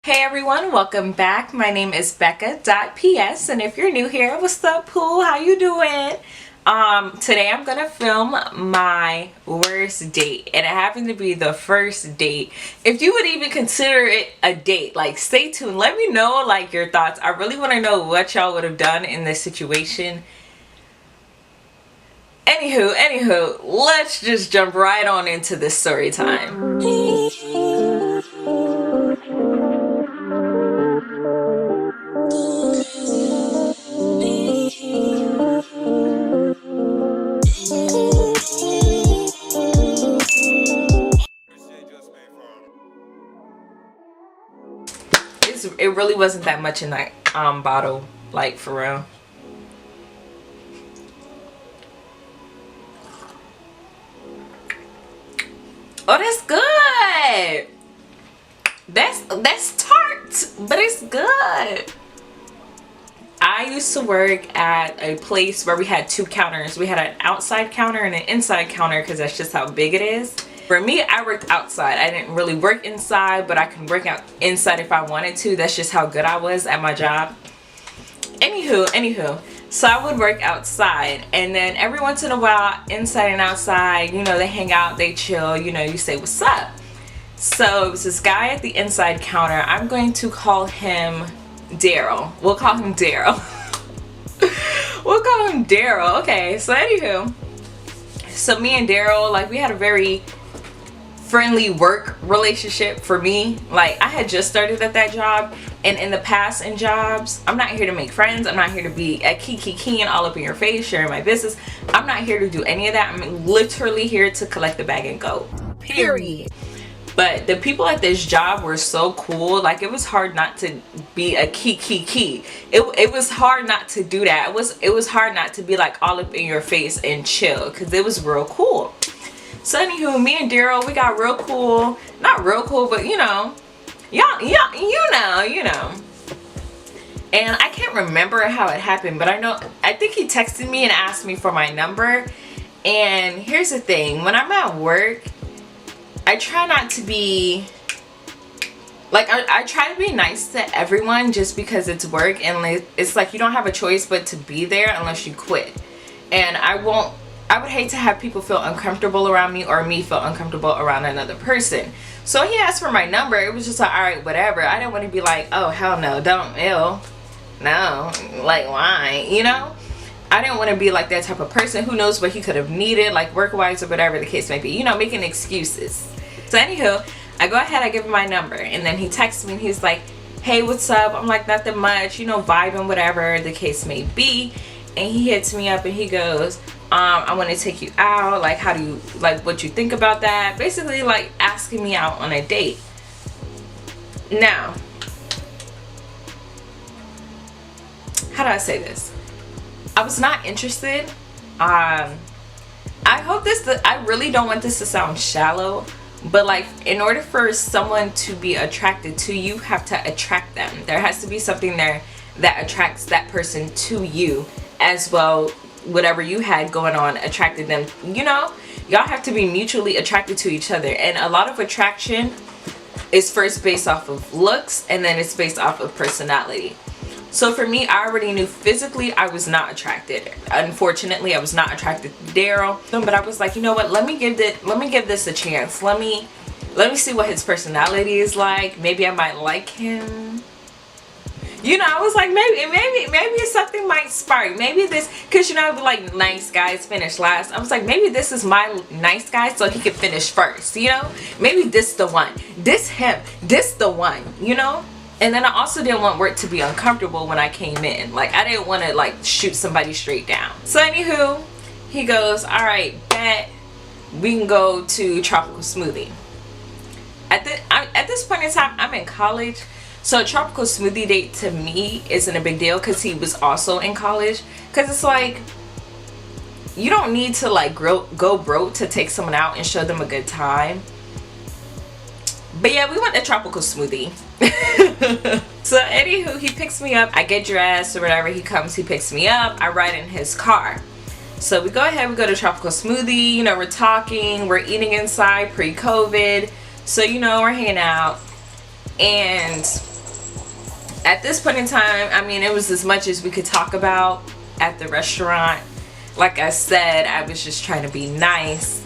Hey everyone, welcome back. My name is Becca.PS, and if you're new here, what's up, Pooh? How you doing? Today I'm gonna film my worst date, and it happened to be the first date. If you would even consider it a date, like, stay tuned. Let me know, like, your thoughts. I really want to know what y'all would have done in this situation. Anywho, let's just jump right on into this story time. It really wasn't that much in that bottle, like, for real. Oh, that's good. That's tart, but it's good. I used to work at a place where we had two counters. We had an outside counter and an inside counter because that's just how big it is. For me, I worked outside. I didn't really work inside, but I can work out inside if I wanted to. That's just how good I was at my job. Anywho, so I would work outside, and then every once in a while, inside and outside, you know, they hang out, they chill, you know, you say what's up. So it was this guy at the inside counter. I'm going to call him Daryl. We'll call him Daryl. We'll call him Daryl. Okay, so anywho, so me and Daryl, like, we had a very friendly work relationship. For me, like, I had just started at that job, and in the past in jobs, I'm not here to make friends. I'm not here to be a key and all up in your face sharing my business. I'm not here to do any of that. I'm literally here to collect the bag and go, period. But the people at this job were so cool. Like, it was hard not to be a key. It was hard not to do that. It was hard not to be like all up in your face and chill, because it was real cool. So anywho, me and Daryl, we got real cool. Not real cool, but you know, you know. And I can't remember how it happened, but I think he texted me and asked me for my number. And here's the thing, when I'm at work, I try not to be like, I try to be nice to everyone just because it's work, and it's like you don't have a choice but to be there unless you quit. And I would hate to have people feel uncomfortable around me, or me feel uncomfortable around another person. So he asked for my number. It was just like, all right, whatever. I didn't want to be like, oh hell no, don't, ew, no, like, why, you know? I didn't want to be like that type of person. Who knows what he could have needed, like work-wise or whatever the case may be, you know, making excuses. So anywho, I go ahead, I give him my number, and then he texts me and he's like, hey, what's up? I'm like, nothing much, you know, vibing, whatever the case may be. And he hits me up and he goes, I want to take you out, like, how do you, like, what you think about that? Basically, like, asking me out on a date. Now, how do I say this? I was not interested. I really don't want this to sound shallow, but like, in order for someone to be attracted to you, you have to attract them. There has to be something there that attracts that person to you as well. Whatever you had going on attracted them, you know. Y'all have to be mutually attracted to each other, and a lot of attraction is first based off of looks, and then it's based off of personality. So for me, I already knew physically I was not attracted. Unfortunately, I was not attracted to Daryl, but I was like, you know what, let me give this a chance. Let me see what his personality is like. Maybe I might like him. You know, I was like, maybe something might spark. Maybe this, because you know, like, nice guys finish last. I was like, maybe this is my nice guy, so he could finish first, you know? Maybe this the one. This him. This the one, you know? And then I also didn't want work to be uncomfortable when I came in. Like, I didn't want to, like, shoot somebody straight down. So anywho, he goes, all right, bet we can go to Tropical Smoothie. At this point in time, I'm in college. So a tropical smoothie date to me isn't a big deal, because he was also in college. Because it's like, you don't need to like go broke to take someone out and show them a good time. But yeah, we went to tropical smoothie. So anywho, he picks me up. I get dressed or whatever. He comes, he picks me up. I ride in his car. So we go ahead, we go to tropical smoothie. You know, we're talking, we're eating inside pre-COVID. So, you know, we're hanging out. And At this point in time, I mean, it was as much as we could talk about at the restaurant. Like I said, I was just trying to be nice.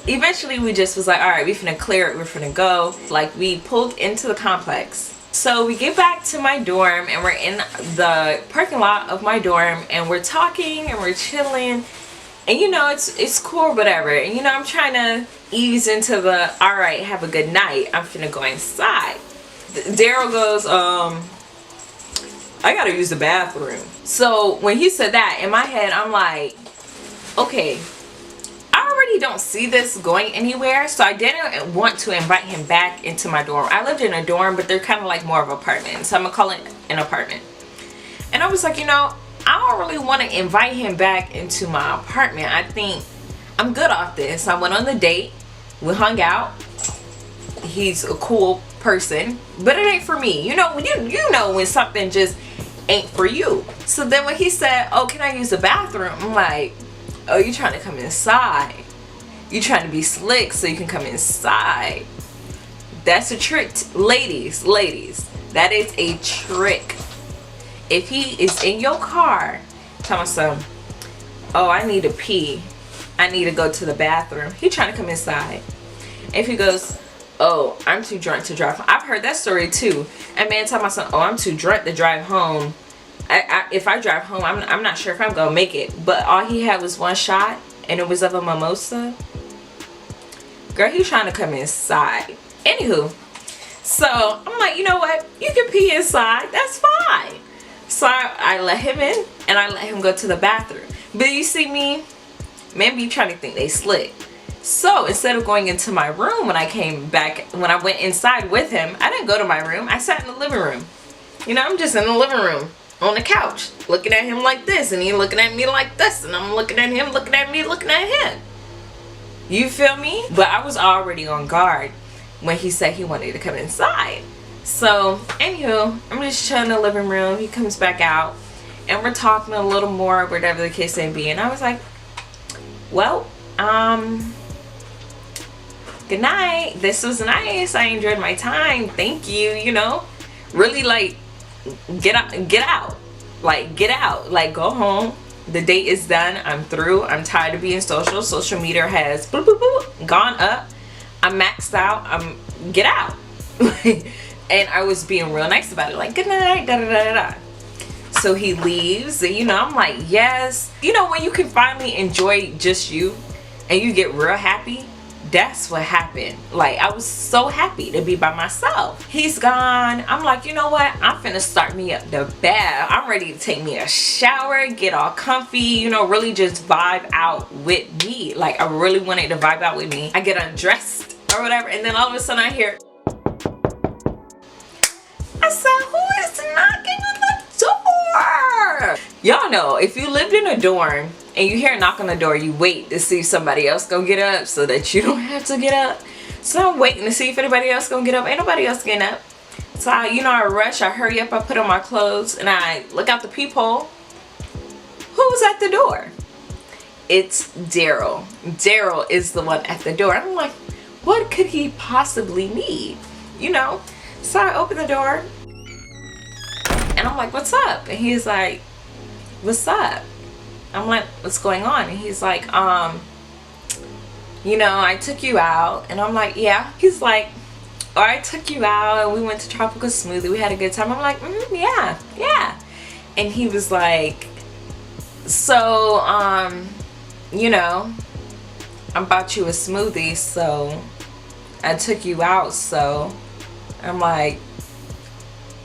Eventually we just was like, all right, we finna clear it, we're finna go. Like, we pulled into the complex. So we get back to my dorm and we're in the parking lot of my dorm and we're talking and we're chilling. And you know, it's cool, whatever. And you know, I'm trying to ease into the, all right, have a good night, I'm finna go inside. Daryl goes, I gotta use the bathroom. So when he said that, in my head, I'm like, okay, I already don't see this going anywhere, so I didn't want to invite him back into my dorm. I lived in a dorm, but they're kind of like more of apartments, so I'm gonna call it an apartment. And I was like, you know, I don't really want to invite him back into my apartment. I think I'm good off this. I went on the date, we hung out. He's a cool person, but it ain't for me. You know, when you know when something just ain't for you. So then when he said, oh, can I use the bathroom? I'm like, oh, you trying to come inside. You trying to be slick so you can come inside. That's a trick. Ladies, that is a trick. If he is in your car, tell myself, oh, I need to pee. I need to go to the bathroom. He trying to come inside. If he goes, oh, I'm too drunk to drive home. I've heard that story too. A man tell my son, oh, I'm too drunk to drive home. If I drive home, I'm not sure if I'm gonna make it. But all he had was one shot, and it was of a mimosa. Girl, he trying to come inside. Anywho, so I'm like, you know what? You can pee inside. That's fine. So I let him in, and I let him go to the bathroom. But you see me, men be trying to think they slick. So instead of going into my room when I came back, when I went inside with him, I didn't go to my room. I sat in the living room. You know, I'm just in the living room on the couch looking at him like this, and he looking at me like this, and I'm looking at him, looking at me, looking at him. You feel me? But I was already on guard when he said he wanted to come inside. So anywho, I'm just chilling in the living room. He comes back out and we're talking a little more, whatever the case may be. And I was like, well, good night. This was nice. I enjoyed my time. Thank you. You know, really, like, get out. Like, get out. Like, go home. The date is done. I'm through. I'm tired of being social. Social media has boop, boop, boop, gone up. I'm maxed out. Get out. And I was being real nice about it. Like, good night. Da da da da da. So he leaves. And, you know, I'm like, yes. You know, when you can finally enjoy just you and you get real happy. That's what happened. Like, I was so happy to be by myself. He's gone. I'm like, you know what? I'm finna start me up the bath. I'm ready to take me a shower, get all comfy, you know, really just vibe out with me. Like, I really wanted to vibe out with me. I get undressed or whatever, and then all of a sudden I hear, I said, who is knocking on the door? Y'all know, if you lived in a dorm and you hear a knock on the door, you wait to see if somebody else gonna get up so that you don't have to get up. So I'm waiting to see if anybody else gonna get up. Ain't nobody else getting up. So I rush, I hurry up, I put on my clothes, and I look out the peephole. Who's at the door? It's Daryl. Daryl is the one at the door. I'm like, what could he possibly need? You know? So I open the door, and I'm like, what's up? And he's like, what's up? I'm like, what's going on? And he's like, you know, I took you out. And I'm like, yeah. He's like, oh, I took you out and we went to Tropical Smoothie. We had a good time. I'm like, yeah. And he was like, so, you know, I bought you a smoothie, so I took you out. So I'm like,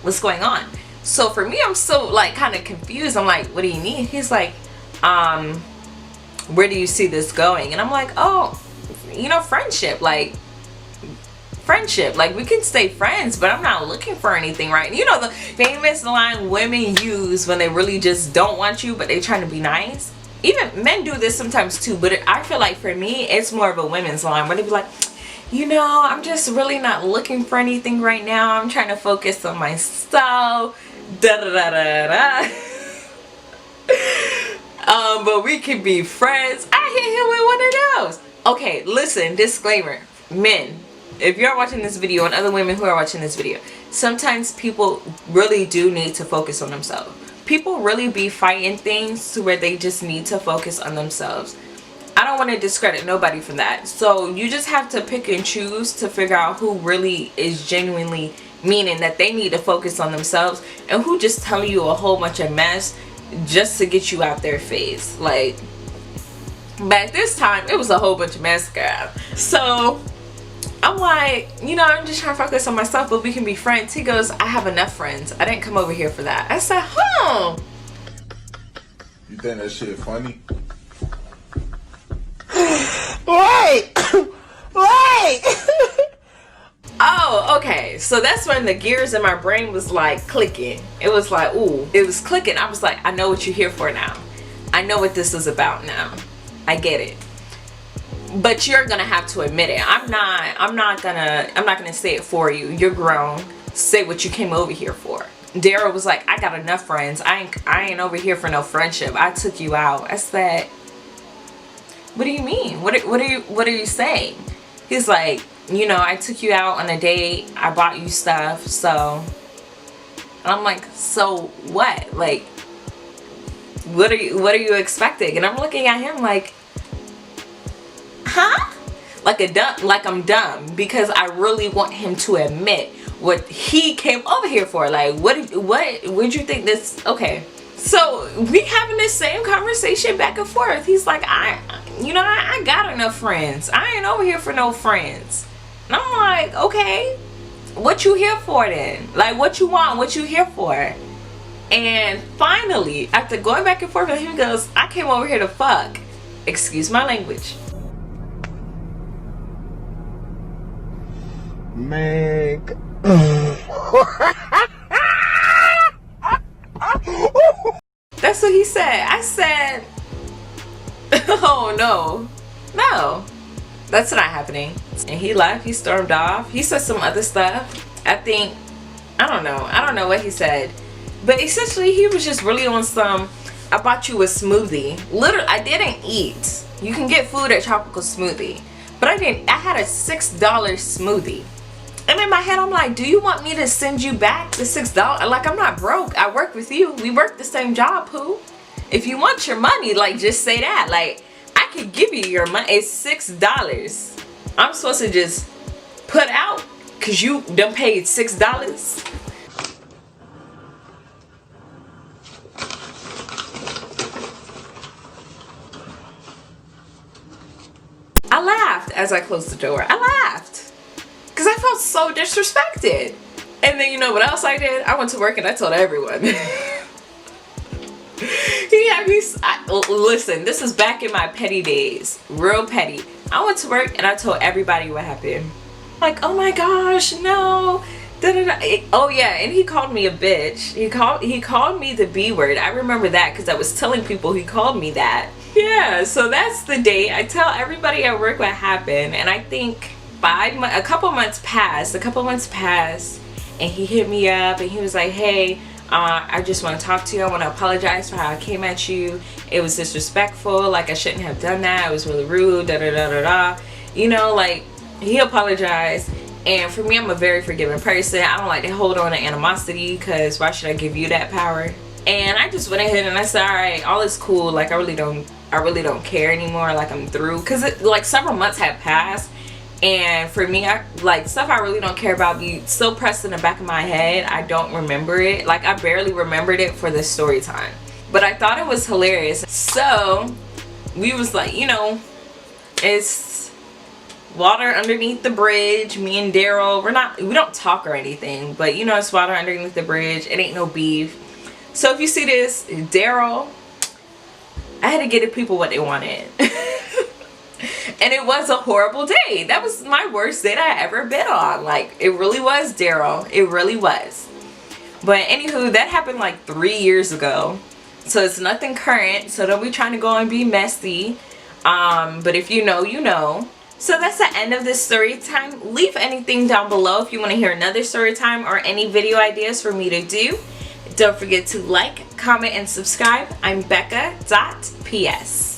what's going on? So for me, I'm so like kind of confused. I'm like, what do you mean? He's like, where do you see this going? And I'm like, oh, you know, friendship, like we can stay friends, but I'm not looking for anything, right? You know, the famous line women use when they really just don't want you, but they're trying to be nice. Even men do this sometimes too, but I feel like for me, it's more of a women's line where they be like, you know, I'm just really not looking for anything right now. I'm trying to focus on myself. Da da da da da. But we can be friends. I hit him with one of those. Okay, listen, disclaimer. Men, if you're watching this video and other women who are watching this video, sometimes people really do need to focus on themselves. People really be fighting things to where they just need to focus on themselves. I don't want to discredit nobody from that. So you just have to pick and choose to figure out who really is genuinely meaning that they need to focus on themselves, and who just tell you a whole bunch of mess just to get you out their face. Like, back this time, it was a whole bunch of mess, girl. So I'm like, you know, I'm just trying to focus on myself, but we can be friends. He goes, I have enough friends. I didn't come over here for that. I said, huh. You think that shit funny? Wait! Wait! Oh, okay. So that's when the gears in my brain was like clicking. It was like, ooh, it was clicking. I was like, I know what you're here for now. I know what this is about now. I get it. But you're gonna have to admit it. I'm not gonna say it for you. You're grown. Say what you came over here for. Daryl was like, I got enough friends. I ain't over here for no friendship. I took you out. I said, what do you mean? What are you saying? He's like, you know, I took you out on a date. I bought you stuff. So, and I'm like, so what? Like, what are you expecting? And I'm looking at him like, huh? Like I'm dumb, because I really want him to admit what he came over here for. Like, what would you think this? Okay, so we having this same conversation back and forth. He's like, I got enough friends. I ain't over here for no friends. And I'm like, okay, what you here for then? Like, what you want? What you here for? And finally, after going back and forth with him, he goes, I came over here to fuck. Excuse my language. Meg. That's what he said. I said, oh no, that's not happening. And he left. He stormed off. He said some other stuff. I don't know what he said, but essentially he was just really on some, I bought you a smoothie. Literally, I didn't eat. You can get food at Tropical Smoothie, but I had a $6 smoothie. And in my head, I'm like, do you want me to send you back the $6? Like, I'm not broke. I work with you. We work the same job, poo. If you want your money, like, just say that. Like, I could give you your money. It's $6. I'm supposed to just put out because you done paid $6? I laughed as I closed the door. I laughed because I felt so disrespected. And then you know what else I did? I went to work and I told everyone. He had me, listen, this is back in my petty days. Real petty. I went to work and I told everybody what happened. Like, oh my gosh, no. Oh yeah, and he called me a bitch. He called me the B word. I remember that because I was telling people he called me that. Yeah, so that's the day. I tell everybody at work what happened, and I think a couple months passed, and he hit me up and he was like, hey, I just want to talk to you. I want to apologize for how I came at you. It was disrespectful. Like, I shouldn't have done that. It was really rude. Da da da da da. You know, like, he apologized. And for me, I'm a very forgiving person. I don't like to hold on to animosity because why should I give you that power? And I just went ahead and I said, all right, all is cool. Like, I really don't care anymore. Like, I'm through. Because like several months had passed. And for me, like, stuff I really don't care about be still pressed in the back of my head. I don't remember it. Like, I barely remembered it for this story time. But I thought it was hilarious. So we was like, you know, it's water underneath the bridge. Me and Daryl, we don't talk or anything. But, you know, it's water underneath the bridge. It ain't no beef. So if you see this, Daryl, I had to get the people what they wanted. And it was a horrible day. That was my worst date I ever been on. Like, it really was, Daryl. It really was. But anywho, that happened like 3 years ago. So it's nothing current. So don't be trying to go and be messy. But if you know, you know. So that's the end of this story time. Leave anything down below if you want to hear another story time or any video ideas for me to do. Don't forget to like, comment, and subscribe. I'm Becca.PS.